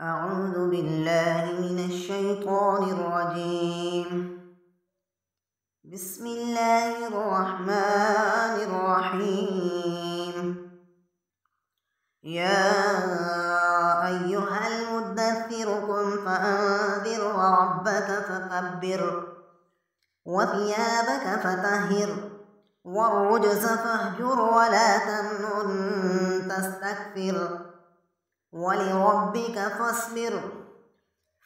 أعوذ بالله من الشيطان الرجيم. بسم الله الرحمن الرحيم. يا أيها المدثر قم فأنذر وربك فكبر وثيابك فطهر والرجز فاهجر ولا تمنن تستكثر ولربك فاصبر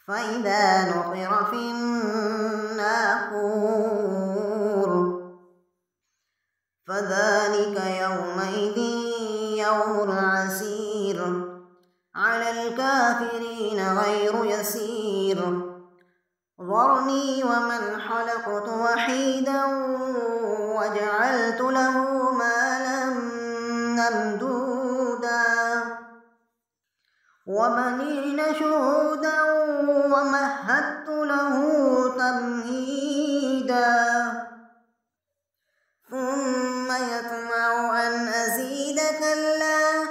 فإذا نقر في الناقور فذلك يومئذ يوم عسير على الكافرين غير يسير ذرني ومن خلقت وحيدا وجعلت له مالا ممدودا وبنين شهودا ومهدت له تمهيدا ثم يطمع أن أزيد كلا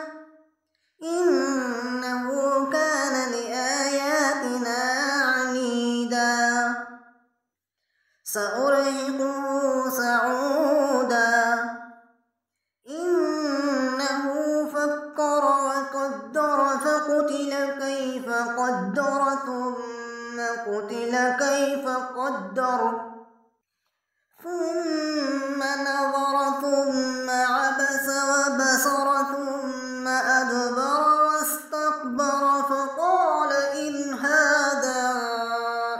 إنه كان لآياتنا عنيدا سأرهقه صعودا إنه فكر وقدر فقتل كيف قدر ثم قتل كيف قدر ثم نظر ثم عبس وبصر ثم أدبر واستكبر فقال إن هذا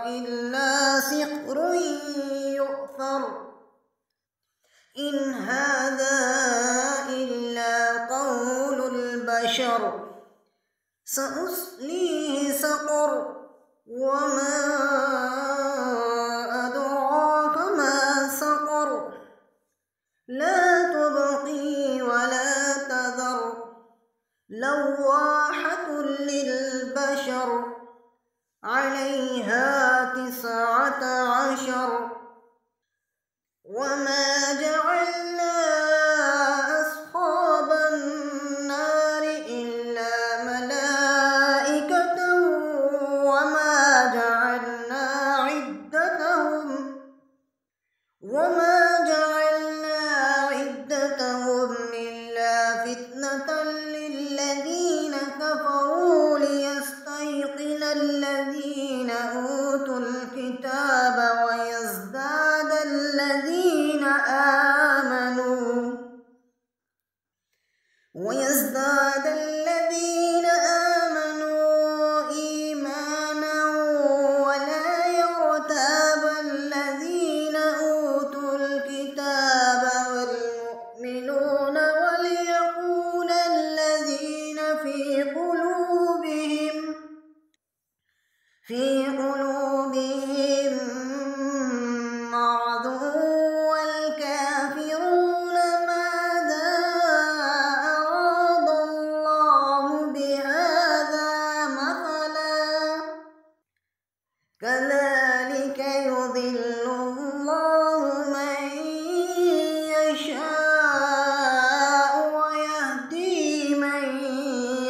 إلا سحر يؤثر إن هذا إلا قول البشر سأصليه سقر وما أدراك ما سقر لا تبقي ولا تذر لواحة للبشر عليها 19 وما جعلنا أصحاب النار إلا ملائكة وما جعلنا عدتهم إلا فتنة للذين كفروا ليستيقن الذين أوتوا الكتاب ويزداد الذين آمنوا إيمانا ولا يرتاب الذين أوتوا الكتاب والمؤمنون وليقول الذين في قلوبهم مرض والكافرون ماذا أراد الله بهذا مثلا كذلك يضل الله من يشاء ويهدي من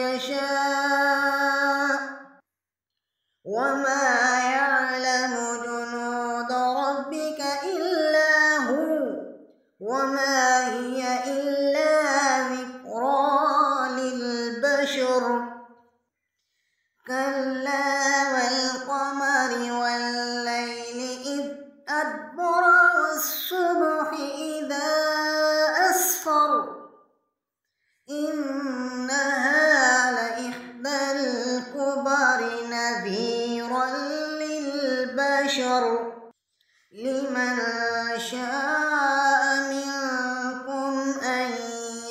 يشاء وما يعلم جنود ربك إلا هو وما هي إلا ذكرى للبشر كلا والقمر والليل إذ أدبر والصبح إذا أسفر إنها لإحدى الكبر نذيرا للبشر لمن شاء منكم أن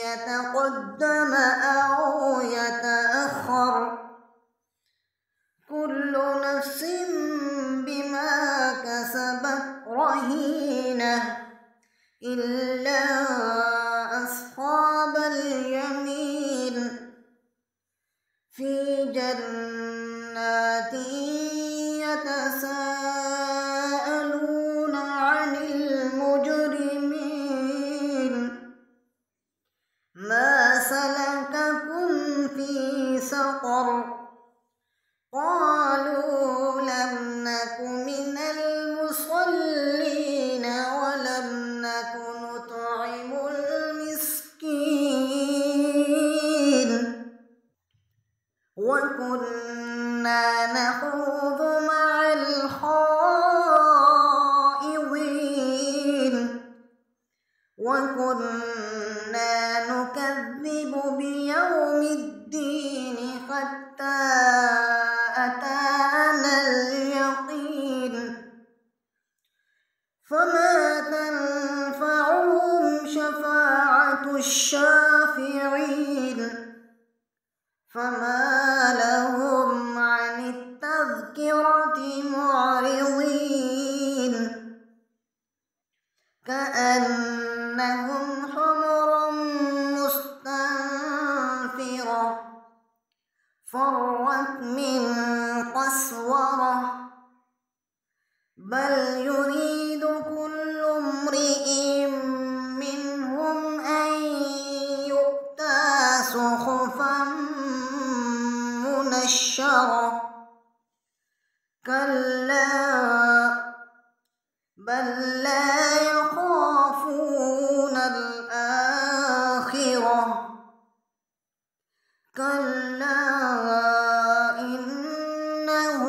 يتقدم أو يتأخر كل نفس بما كسبت رهينة إلا أصحاب اليمين في جنات يتساءلون عن المجرمين ما سلككم في سقر قالوا لم نك من المصلين ولم نك نطعم المسكين وكنا نخوض مع الخائضين وكنا نكذب بيوم الدين حتى أتانا اليقين فما تنفعهم شفاعة الشافعين فما لهم عن التذكرة معرضين كأنهم حمر مستنفرة فرت من قسورة بل يريد كل امرئ منهم أن يؤتى صحفا منشرة كلا بل لا يخافون الآخرة كلا إنه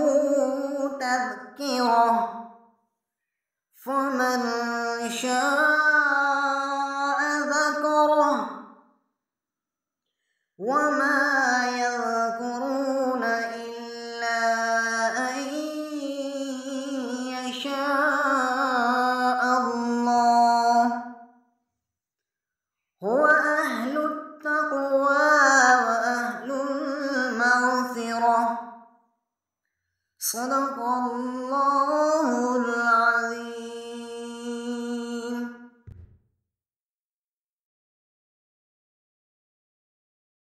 تذكرة فمن شاء ذكره وما يذكرون إلا أن يشاء الله هو أهل التقوى وأهل المغفرة صدق الله العظيم.